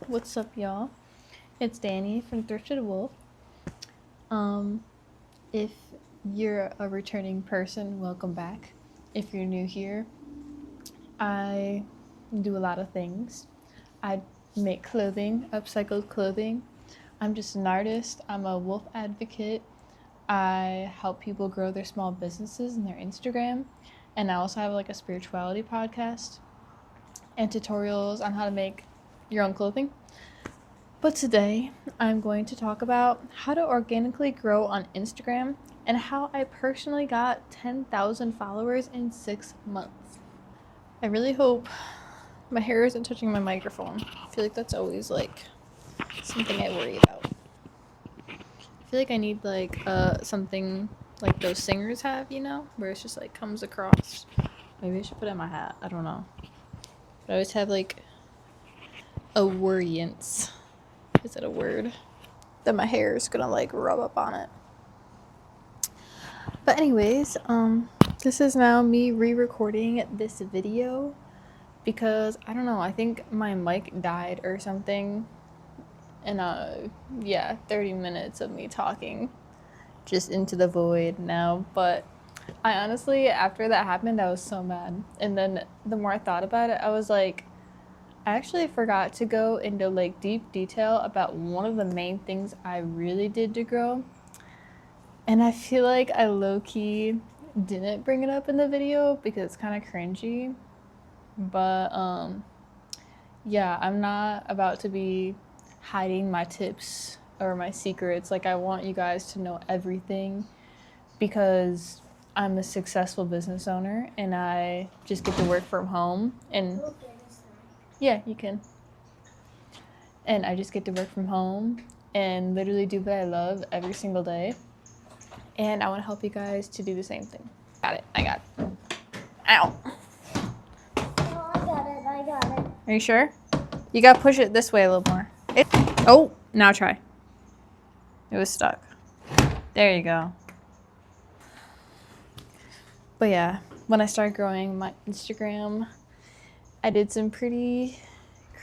What's up, y'all? It's Danny from Thrifted Wolf. If you're a returning person, welcome back. If you're new here, I do a lot of things. I make clothing, upcycled clothing. I'm just an artist. I'm a wolf advocate. I help people grow their small businesses and their Instagram. And I also have like a spirituality podcast and tutorials on how to make your own clothing. But today, I'm going to talk about how to organically grow on Instagram and how I personally got 10,000 followers in 6 months. I really hope my hair isn't touching my microphone. I feel like that's always like something I worry about. I feel like I need like something like those singers have, where it's just like comes across. Maybe I should put it in my hat. I don't know. But I always have like a worryance. Is that a word? That my hair is gonna like rub up on it. But anyways, this is now me re-recording this video because I don't know, I think my mic died or something. And 30 minutes of me talking just into the void now. But I honestly, after that happened, I was so mad. And then the more I thought about it, I was like, I actually forgot to go into like deep detail about one of the main things I really did to grow. And I feel like I low-key didn't bring it up in the video because it's kind of cringy. But yeah, I'm not about to be hiding my tips or my secrets. Like, I want you guys to know everything because I'm a successful business owner and I just get to work from home. And yeah, you can. And I just get to work from home and literally do what I love every single day. And I want to help you guys to do the same thing. Got it. I got it. Ow. No, I got it. Are you sure? You gotta push it this way a little more. Oh, now try. It was stuck. There you go. But yeah, when I started growing my Instagram, I did some pretty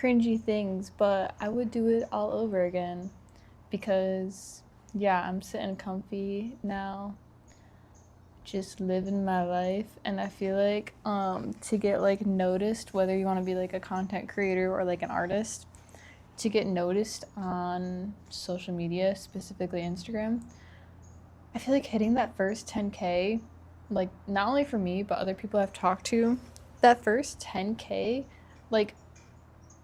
cringy things, but I would do it all over again because, yeah, I'm sitting comfy now, just living my life. And I feel like to get like noticed, whether you want to be like a content creator or like an artist, to get noticed on social media, specifically Instagram, I feel like hitting that first 10K, like not only for me, but other people I've talked to, that first 10K, like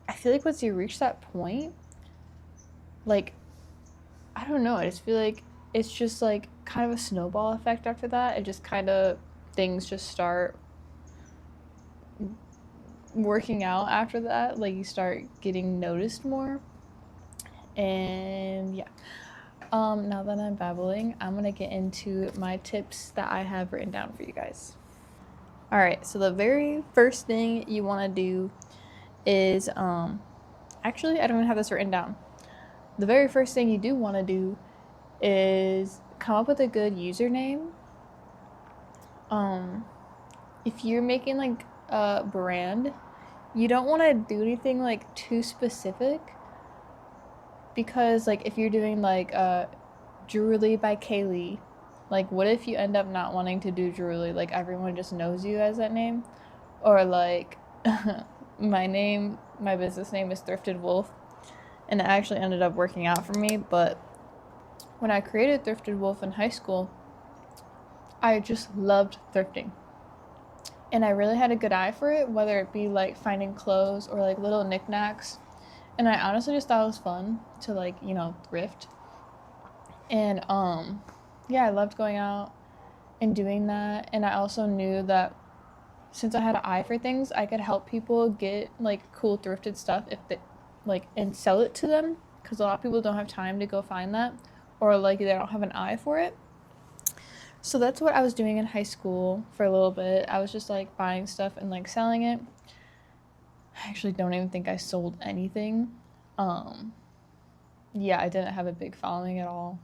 I feel like once you reach that point, like, I don't know, I just feel like it's just like kind of a snowball effect after that. It just kind of, things just start working out after that. Like, you start getting noticed more. And yeah. Now that I'm babbling, I'm gonna get into my tips that I have written down for you guys. All right, so the very first thing you want to do is, actually, I don't even have this written down. The very first thing you do want to do is come up with a good username. If you're making like a brand, you don't want to do anything like too specific because like if you're doing like Jewelry by Kaylee, like what if you end up not wanting to do jewelry, like everyone just knows you as that name? Or like my business name is Thrifted Wolf, and it actually ended up working out for me. But when I created Thrifted Wolf in high school, I just loved thrifting. And I really had a good eye for it, whether it be like finding clothes or like little knickknacks. And I honestly just thought it was fun to like, thrift. And yeah, I loved going out and doing that. And I also knew that since I had an eye for things, I could help people get like cool thrifted stuff if they like and sell it to them, because a lot of people don't have time to go find that, or like they don't have an eye for it. So that's what I was doing in high school for a little bit. I was just like buying stuff and like selling it. I actually don't even think I sold anything. Yeah, I didn't have a big following at all.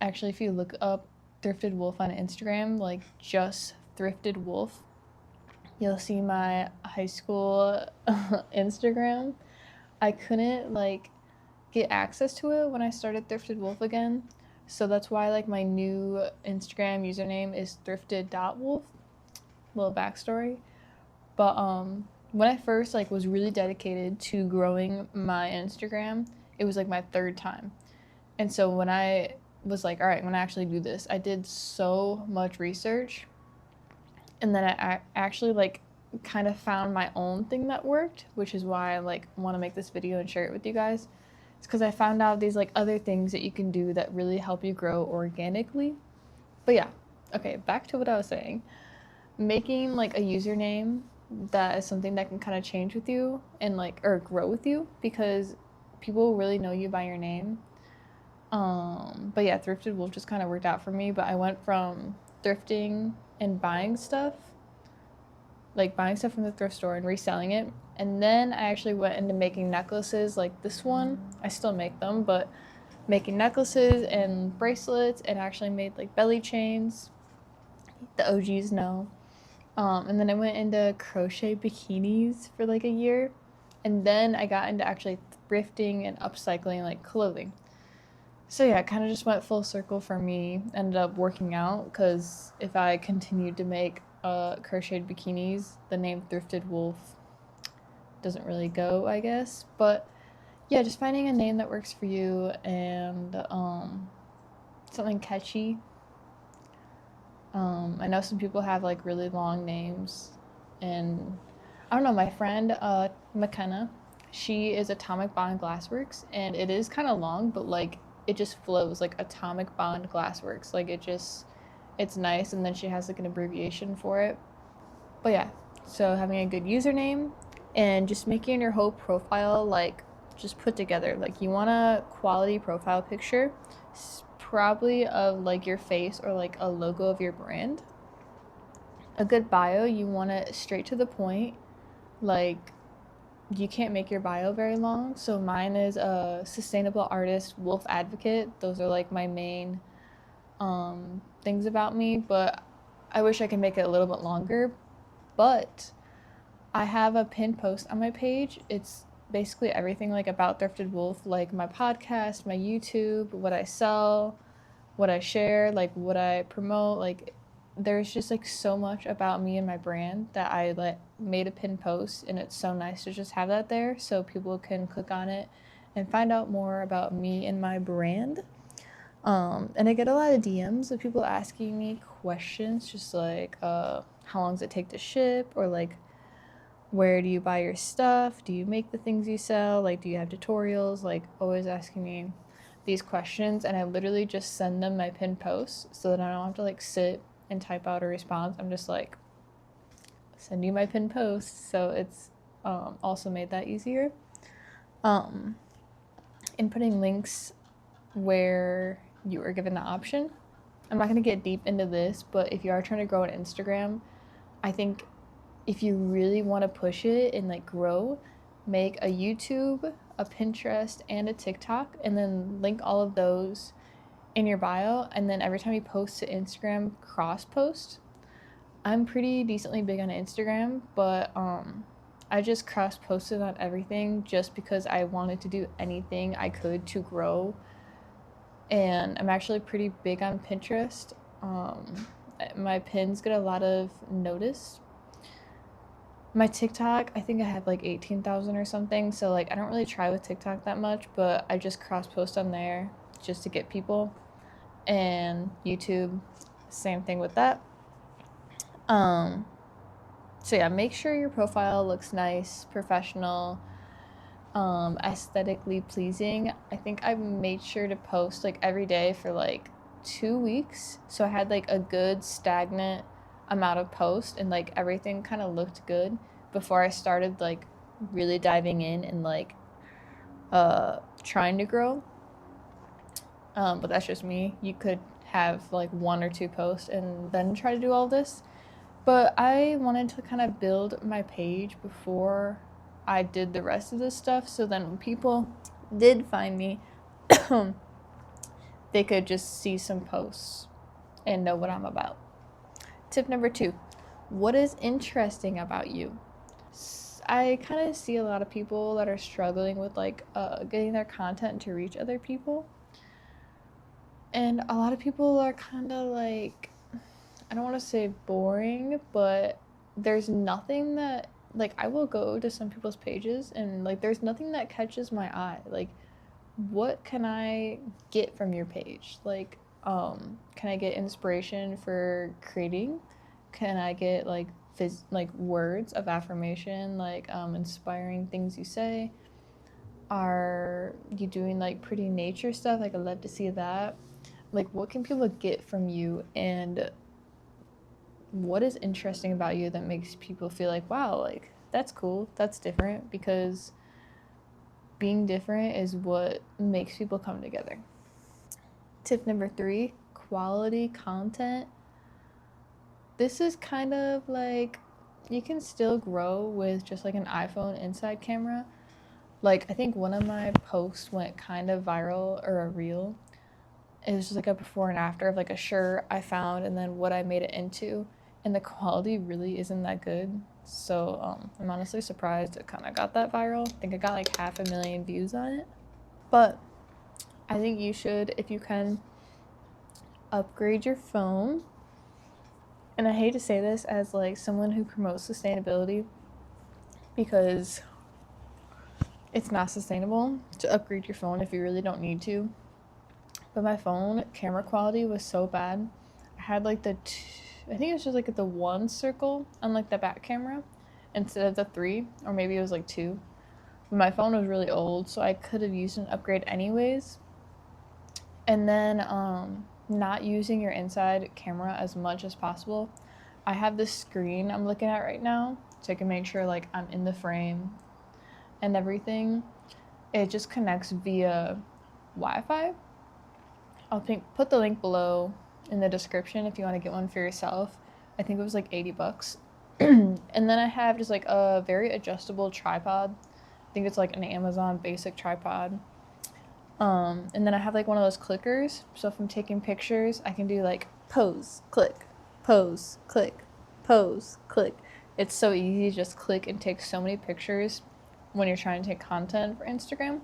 Actually, if you look up Thrifted Wolf on Instagram, like just Thrifted Wolf, you'll see my high school Instagram. I couldn't like get access to it when I started Thrifted Wolf again. So that's why like my new Instagram username is thrifted.wolf. Little backstory. But when I first like was really dedicated to growing my Instagram, it was like my third time. And so when I was like, all right, when I actually do this, I did so much research, and then I actually like kind of found my own thing that worked, which is why I like want to make this video and share it with you guys. It's because I found out these like other things that you can do that really help you grow organically. But yeah, okay, back to what I was saying. Making like a username that is something that can kind of change with you and like or grow with you, because people really know you by your name. But yeah, Thrifted Wolf just kind of worked out for me. But I went from thrifting and buying stuff, like buying stuff from the thrift store and reselling it. And then I actually went into making necklaces like this one. I still make them, but making necklaces and bracelets, and actually made like belly chains. The OGs know. And then I went into crochet bikinis for like a year. And then I got into actually thrifting and upcycling like clothing. So yeah, it kind of just went full circle for me. Ended up working out because if I continued to make crocheted bikinis, the name Thrifted Wolf doesn't really go, I guess. But yeah, just finding a name that works for you and something catchy. I know some people have like really long names, and I don't know. My friend McKenna, she is Atomic Bond Glassworks, and it is kind of long, but like it just flows like Atomic Bond Glassworks. Like it's nice, and then she has like an abbreviation for it. But yeah, so having a good username and just making your whole profile like just put together. Like you want a quality profile picture, probably of like your face or like a logo of your brand. A good bio, you want it straight to the point. Like you can't make your bio very long. So mine is a sustainable artist, wolf advocate. Those are like my main things about me, but I wish I could make it a little bit longer. But I have a pinned post on my page. It's basically everything like about Thrifted Wolf, like my podcast, my YouTube, what I sell, what I share, like what I promote. Like there's just like so much about me and my brand that I like made a pinned post, and it's so nice to just have that there so people can click on it and find out more about me and my brand. And I get a lot of DMs of people asking me questions, just like how long does it take to ship, or like where do you buy your stuff? Do you make the things you sell? Like, do you have tutorials? Like, always asking me these questions. And I literally just send them my pinned post so that I don't have to like sit and type out a response. I'm just like, send you my pinned post. So it's also made that easier. In putting links where you are given the option. I'm not going to get deep into this, but if you are trying to grow on Instagram, I think if you really want to push it and like grow, make a YouTube, a Pinterest, and a TikTok, and then link all of those in your bio. And then every time you post to Instagram, cross post. I'm pretty decently big on Instagram, but I just cross posted on everything just because I wanted to do anything I could to grow. And I'm actually pretty big on Pinterest. My pins get a lot of notice. My TikTok, I think I have like 18,000 or something. So like I don't really try with TikTok that much, but I just cross post on there just to get people. And YouTube, same thing with that. So yeah, make sure your profile looks nice, professional, aesthetically pleasing. I think I made sure to post like every day for like 2 weeks. So I had like a good stagnant amount of posts, and like everything kind of looked good before I started like really diving in and like trying to grow. But that's just me. You could have like one or two posts and then try to do all this. But I wanted to kind of build my page before I did the rest of this stuff, so then when people did find me, they could just see some posts and know what I'm about. Tip number 2, what is interesting about you? I kind of see a lot of people that are struggling with like getting their content to reach other people. And a lot of people are kind of like, I don't want to say boring, but there's nothing that, like, I will go to some people's pages and like there's nothing that catches my eye. Like, what can I get from your page? Like, can I get inspiration for creating? Can I get like like words of affirmation, like inspiring things you say? Are you doing like pretty nature stuff? Like, I'd love to see that. Like, what can people get from you, and what is interesting about you that makes people feel like, wow, like that's cool, that's different? Because being different is what makes people come together. Tip number 3, quality content. This is kind of like, you can still grow with just like an iPhone inside camera. Like, I think one of my posts went kind of viral, or a reel. It was just like a before and after of like a shirt I found and then what I made it into. And the quality really isn't that good. So I'm honestly surprised it kind of got that viral. I think it got like 500,000 views on it. But I think you should, if you can, upgrade your phone. And I hate to say this as like someone who promotes sustainability, because it's not sustainable to upgrade your phone if you really don't need to. But my phone camera quality was so bad. I had like I think it was just like the 1 circle on like the back camera instead of the 3, or maybe it was like 2. But my phone was really old, so I could have used an upgrade anyways. And then not using your inside camera as much as possible. I have this screen I'm looking at right now, so I can make sure like I'm in the frame and everything. It just connects via Wi-Fi. I'll put the link below in the description if you want to get one for yourself. I think it was like $80. And then I have just like a very adjustable tripod. I think it's like an Amazon basic tripod. And then I have like one of those clickers, so if I'm taking pictures, I can do like pose, click, pose, click, pose, click. It's so easy to just click and take so many pictures when you're trying to take content for Instagram.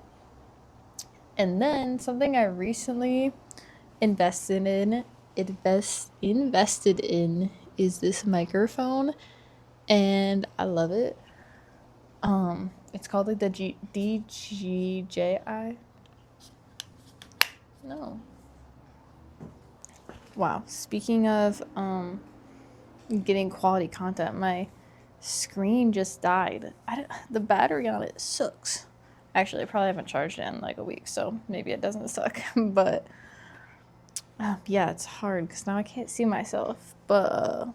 And then something I recently invested in is this microphone, and I love it. It's called like the DJI. No. Wow. Speaking of getting quality content, my screen just died. The battery on it sucks. Actually, I probably haven't charged it in like a week, so maybe it doesn't suck. But yeah, it's hard because now I can't see myself. But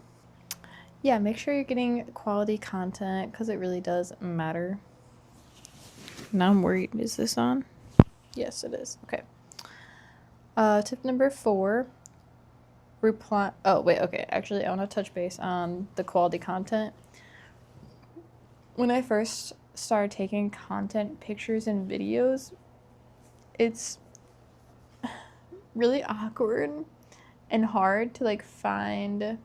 yeah, make sure you're getting quality content because it really does matter. Now I'm worried. Is this on? Yes, it is. Okay. Tip number 4. Reply. Oh, wait. Okay. Actually, I want to touch base on the quality content. When I first started taking content pictures and videos, it's really awkward and hard to like find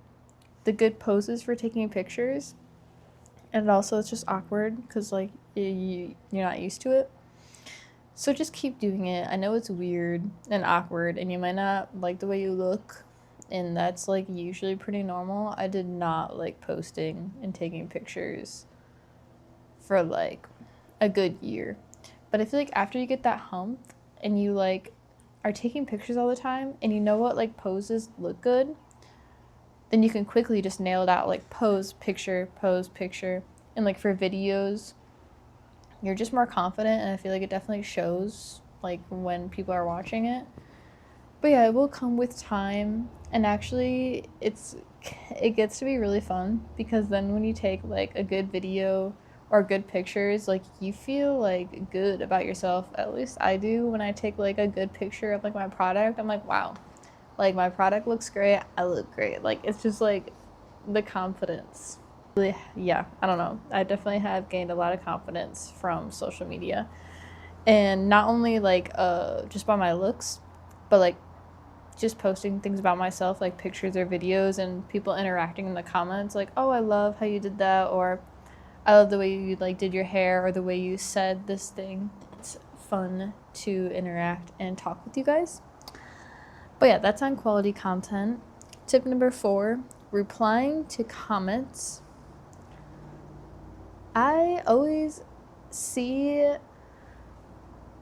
the good poses for taking pictures. And also it's just awkward because like you're not used to it. So just keep doing it. I know it's weird and awkward and you might not like the way you look, and that's like usually pretty normal. I did not like posting and taking pictures for like a good year. But I feel like after you get that hump and you like are taking pictures all the time and you know what like poses look good, then you can quickly just nail it out, like pose, picture, pose, picture. And like for videos, you're just more confident, and I feel like it definitely shows like when people are watching it. But yeah, it will come with time, and actually it gets to be really fun because then when you take like a good video or good pictures, like you feel like good about yourself. At least I do. When I take like a good picture of like my product, I'm like, wow, like my product looks great, I look great. Like it's just like the confidence. Really, yeah, I don't know. I definitely have gained a lot of confidence from social media. And not only like just by my looks, but like just posting things about myself, like pictures or videos, and people interacting in the comments like, oh, I love how you did that, or I love the way you like did your hair or the way you said this thing. It's fun to interact and talk with you guys. But yeah, that's on quality content. Tip number 4, replying to comments. I always see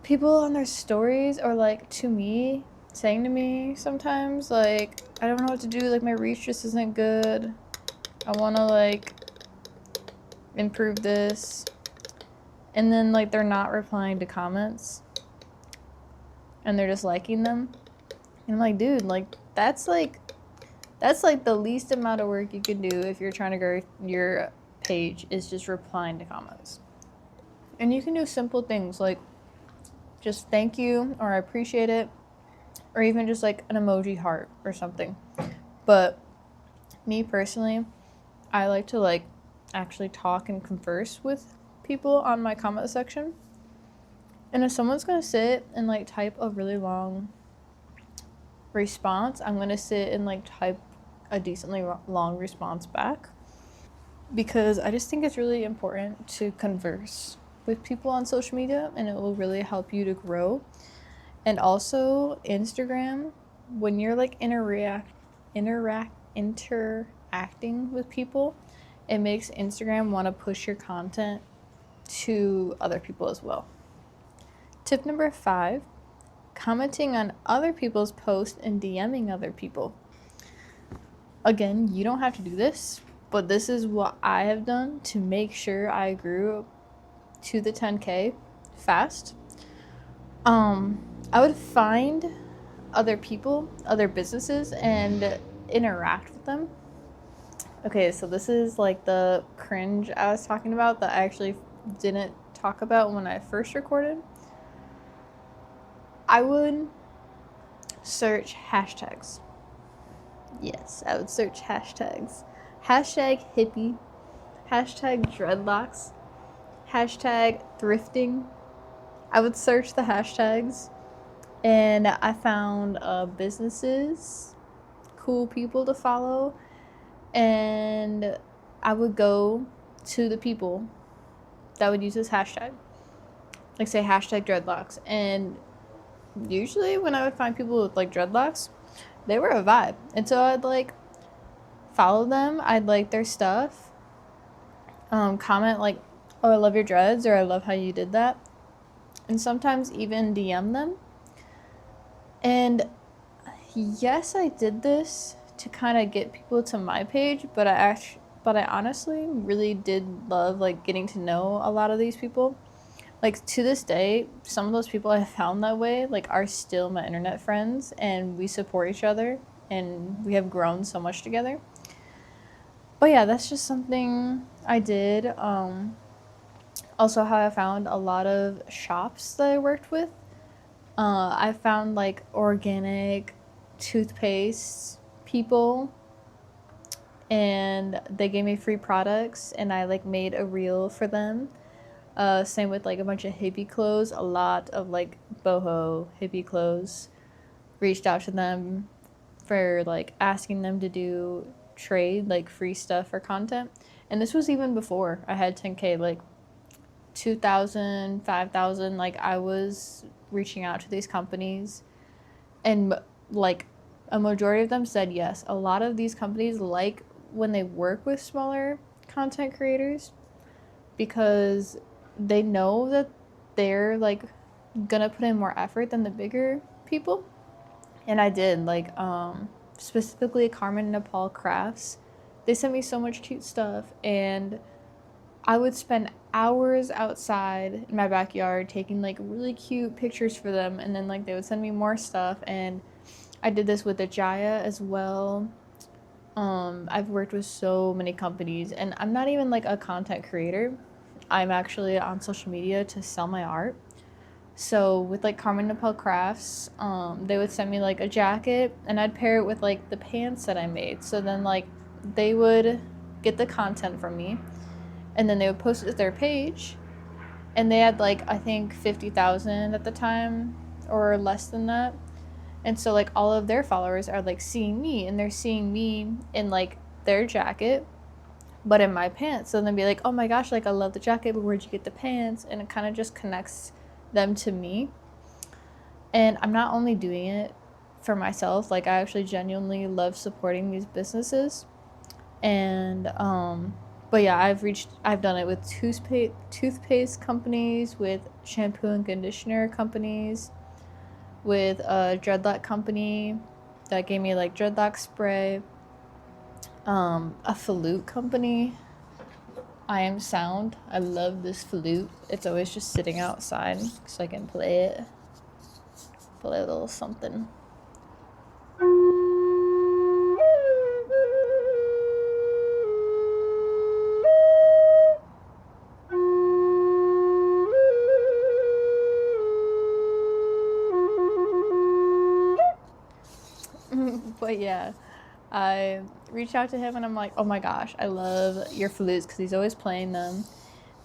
people on their stories or like to me saying to me sometimes like, I don't know what to do, like my reach just isn't good. I want to like improve this. And then like they're not replying to comments and they're just liking them. And I'm like, dude, like that's like the least amount of work you can do if you're trying to grow your page is just replying to comments. And you can do simple things like just thank you or I appreciate it, or even just like an emoji heart or something. But me personally, I like to like actually talk and converse with people on my comment section. And if someone's gonna sit and like type a really long response, I'm gonna sit and like type a decently long response back, because I just think it's really important to converse with people on social media and it will really help you to grow. And also Instagram, when you're like interacting with people, it makes Instagram want to push your content to other people as well. Tip number 5, commenting on other people's posts and DMing other people. Again, you don't have to do this, but this is what I have done to make sure I grew to the 10K fast. I would find other people, other businesses, and interact with them. Okay, so this is like the cringe I was talking about that I actually didn't talk about when I first recorded. I would search hashtags. Yes, I would search hashtags. Hashtag hippie, hashtag dreadlocks, hashtag thrifting. I would search the hashtags and I found businesses, cool people to follow, and I would go to the people that would use this hashtag. Like say hashtag dreadlocks. And usually when I would find people with like dreadlocks, they were a vibe. And so I'd like follow them, I'd like their stuff, comment like, oh, I love your dreads, or I love how you did that. And sometimes even DM them. And yes, I did this to kind of get people to my page, but I honestly really did love like getting to know a lot of these people. Like to this day, some of those people I found that way like are still my internet friends, and we support each other and we have grown so much together. But yeah, that's just something I did. Also how I found a lot of shops that I worked with. I found like organic toothpaste people, and they gave me free products, and I like made a reel for them. Same with like a bunch of hippie clothes. A lot of like boho hippie clothes. Reached out to them for like asking them to do trade like free stuff for content. And this was even before I had 10K, like 2,000, 5,000. Like I was reaching out to these companies, and like a majority of them said yes. A lot of these companies like when they work with smaller content creators because they know that they're like gonna put in more effort than the bigger people. And I did like specifically Carmen and Nepal Crafts. They sent me so much cute stuff, and I would spend hours outside in my backyard taking like really cute pictures for them, and then like they would send me more stuff. And I did this with Ajaya as well. I've worked with so many companies, and I'm not even like a content creator. I'm actually on social media to sell my art. So with like Carmen Nepal Crafts, they would send me like a jacket, and I'd pair it with like the pants that I made. So then like they would get the content from me, and then they would post it to their page, and they had like I think 50,000 at the time or less than that. And so like all of their followers are like seeing me, and they're seeing me in like their jacket but in my pants. So then be like, oh my gosh, like I love the jacket, but where'd you get the pants? And it kind of just connects them to me. And I'm not only doing it for myself, like I actually genuinely love supporting these businesses. And but yeah, I've done it with toothpaste companies, with shampoo and conditioner companies, with a dreadlock company that gave me like dreadlock spray, a flute company. I am sound. I love this flute. It's always just sitting outside so I can play it. Play a little something. But yeah, I reached out to him and I'm like, oh my gosh, I love your flutes because he's always playing them.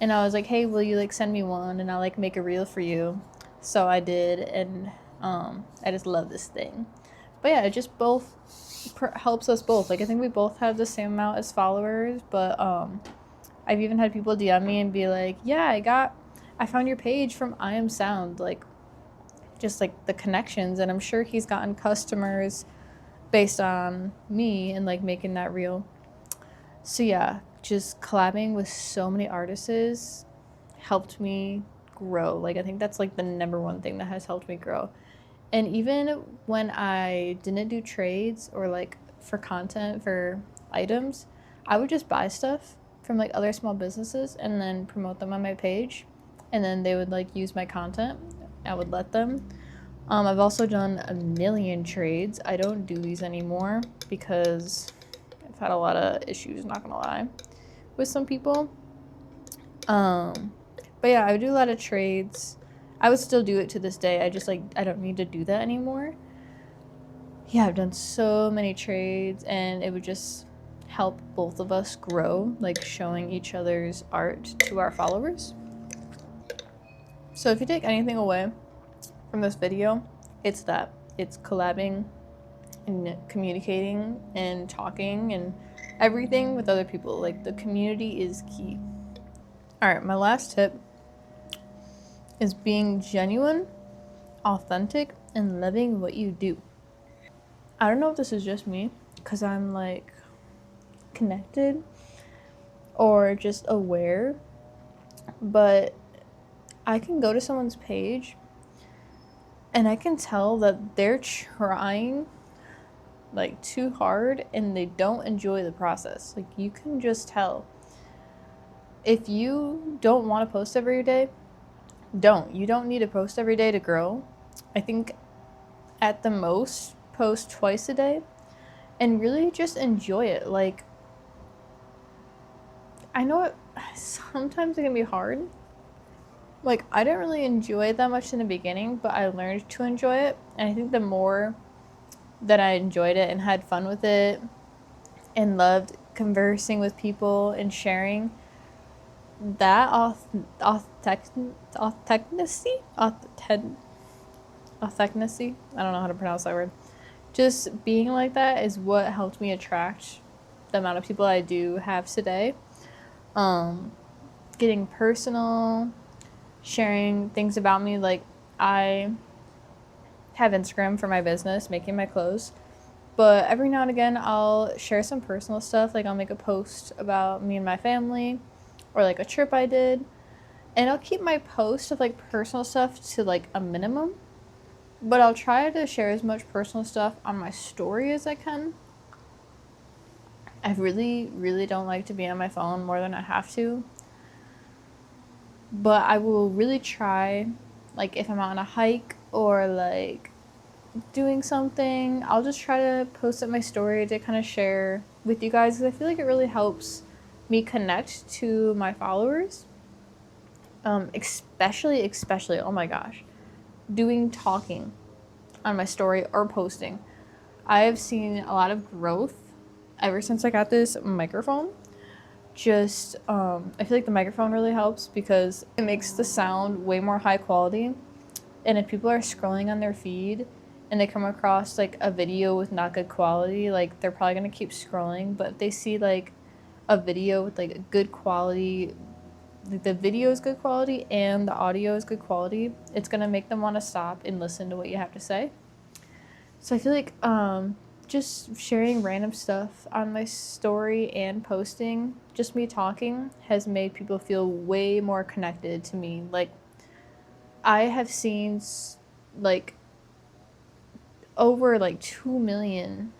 And I was like, hey, will you like send me one and I'll like make a reel for you. So I did, and I just love this thing. But yeah, it just both helps us both. Like I think we both have the same amount as followers, but I've even had people DM me and be like, yeah, I found your page from I Am Sound, like just like the connections, and I'm sure he's gotten customers based on me and like making that reel. So yeah, just collabing with so many artists helped me grow. Like I think that's like the number one thing that has helped me grow. And even when I didn't do trades or like for content for items, I would just buy stuff from like other small businesses and then promote them on my page. And then they would like use my content. I would let them. I've also done a million trades. I don't do these anymore because I've had a lot of issues, not gonna lie, with some people. But yeah, I would do a lot of trades. I would still do it to this day. I just like I don't need to do that anymore. Yeah, I've done so many trades and it would just help both of us grow, like showing each other's art to our followers. So if you take anything away from this video, it's that. It's collabing and communicating and talking and everything with other people. Like the community is key. All right, my last tip is being genuine, authentic, and loving what you do. I don't know if this is just me because I'm like connected or just aware, but I can go to someone's page and I can tell that they're trying like too hard and they don't enjoy the process. Like you can just tell. If you don't want to post every day, don't. You don't need to post every day to grow. I think at the most post twice a day and really just enjoy it. Like I know sometimes it can be hard. Like I didn't really enjoy it that much in the beginning, but I learned to enjoy it. And I think the more that I enjoyed it and had fun with it and loved conversing with people and sharing, that authenticity, I don't know how to pronounce that word. Just being like that is what helped me attract the amount of people I do have today. Getting personal, sharing things about me. Like I have Instagram for my business, making my clothes. But every now and again, I'll share some personal stuff. Like I'll make a post about me and my family or like a trip I did. And I'll keep my post of like personal stuff to like a minimum. But I'll try to share as much personal stuff on my story as I can. I really, really don't like to be on my phone more than I have to. But I will really try, like if I'm on a hike or like doing something, I'll just try to post up my story to kind of share with you guys because I feel like it really helps me connect to my followers. Especially, oh my gosh, doing talking on my story or posting. I have seen a lot of growth ever since I got this microphone. Just I feel like the microphone really helps because it makes the sound way more high quality. And if people are scrolling on their feed and they come across like a video with not good quality, like they're probably gonna keep scrolling. But if they see like a video with like a good quality, the video is good quality and the audio is good quality, it's gonna make them want to stop and listen to what you have to say. So I feel like just sharing random stuff on my story and posting, just me talking, has made people feel way more connected to me. Like, I have seen like over like 2 million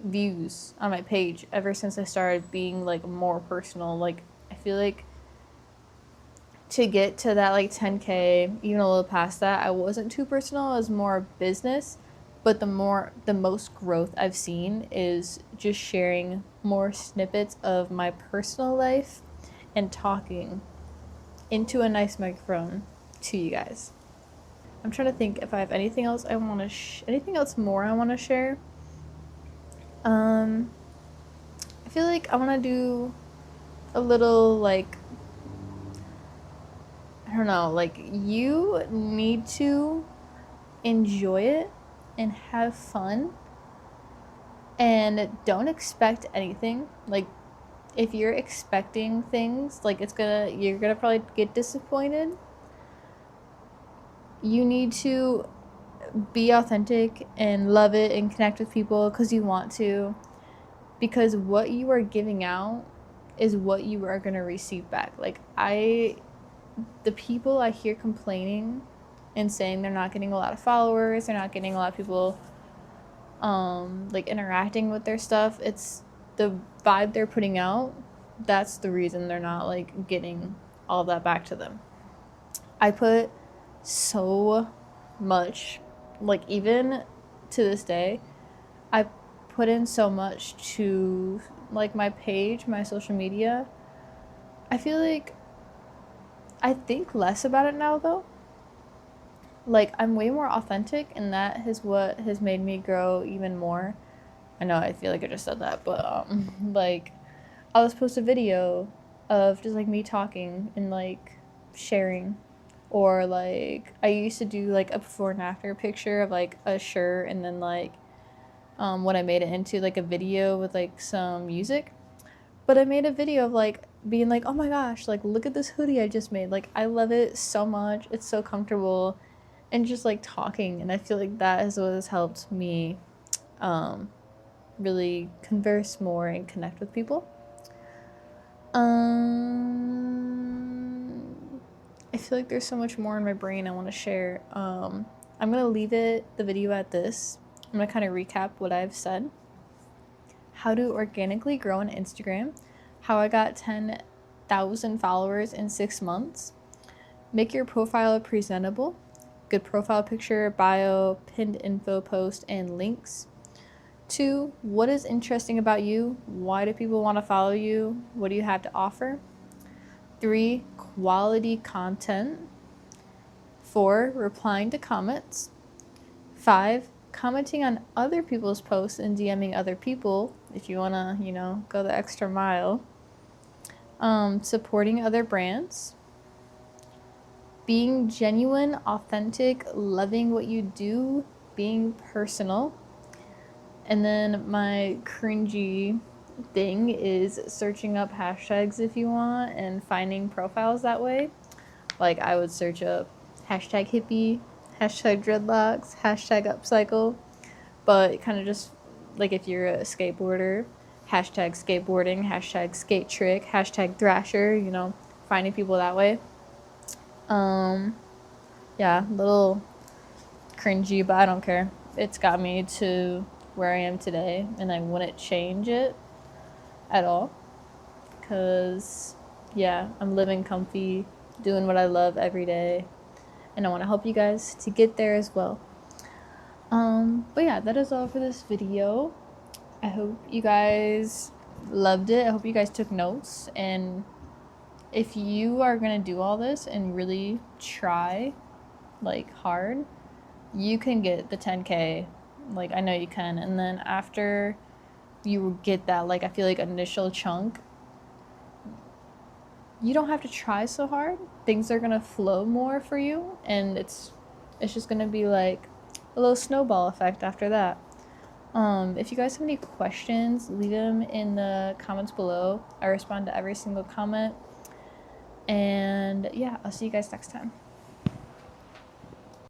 views on my page ever since I started being like more personal. Like, I feel like to get to that like 10K, even a little past that, I wasn't too personal. It was more business. But the most growth I've seen is just sharing more snippets of my personal life and talking into a nice microphone to you guys. I'm trying to think if I have anything else I want to anything else more I want to share. I feel like I want to do a little like, I don't know, like, you need to enjoy it and have fun and don't expect anything. Like, if you're expecting things, like, you're gonna probably get disappointed. You need to be authentic and love it and connect with people because you want to, because what you are giving out is what you are going to receive back. Like, the people I hear complaining and saying they're not getting a lot of followers, they're not getting a lot of people like interacting with their stuff, it's the vibe they're putting out. That's the reason they're not like getting all that back to them. I put so much, like, even to this day, I put in so much to like my page, my social media. I feel like I think less about it now though. Like, I'm way more authentic, and that is what has made me grow even more. I know I feel like I just said that, but like, I'll just post a video of just like me talking and like sharing, or like I used to do like a before and after picture of like a shirt, and then like when I made it into like a video with like some music. But I made a video of like being like, oh my gosh, like, look at this hoodie I just made. Like, I love it so much. It's so comfortable. And just like talking. And I feel like that is what has helped me really converse more and connect with people. I feel like there's so much more in my brain I want to share. I'm going to leave the video at this. I'm going to kind of recap what I've said. How to organically grow on Instagram. How I got 10,000 followers in 6 months. Make your profile presentable. Good profile picture, bio, pinned info post, and links. 2, what is interesting about you? Why do people want to follow you? What do you have to offer? 3, quality content. 4, replying to comments. 5, commenting on other people's posts and DMing other people if you want to, go the extra mile. Supporting other brands. Being genuine, authentic, loving what you do, being personal. And then my cringy thing is searching up hashtags if you want and finding profiles that way. Like, I would search up hashtag hippie, hashtag dreadlocks, hashtag upcycle, but kind of just like if you're a skateboarder, hashtag skateboarding, hashtag skate trick, hashtag thrasher, finding people that way. Yeah, a little cringy, but I don't care. It's got me to where I am today, and I wouldn't change it at all. Because, yeah, I'm living comfy, doing what I love every day, and I want to help you guys to get there as well. But yeah, that is all for this video. I hope you guys loved it. I hope you guys took notes, and if you are gonna do all this and really try like hard, you can get the 10K. Like, I know you can. And then after you get that, like, I feel like initial chunk, you don't have to try so hard. Things are gonna flow more for you, and it's just gonna be like a little snowball effect after that. If you guys have any questions, leave them in the comments below. I respond to every single comment. And yeah, I'll see you guys next time.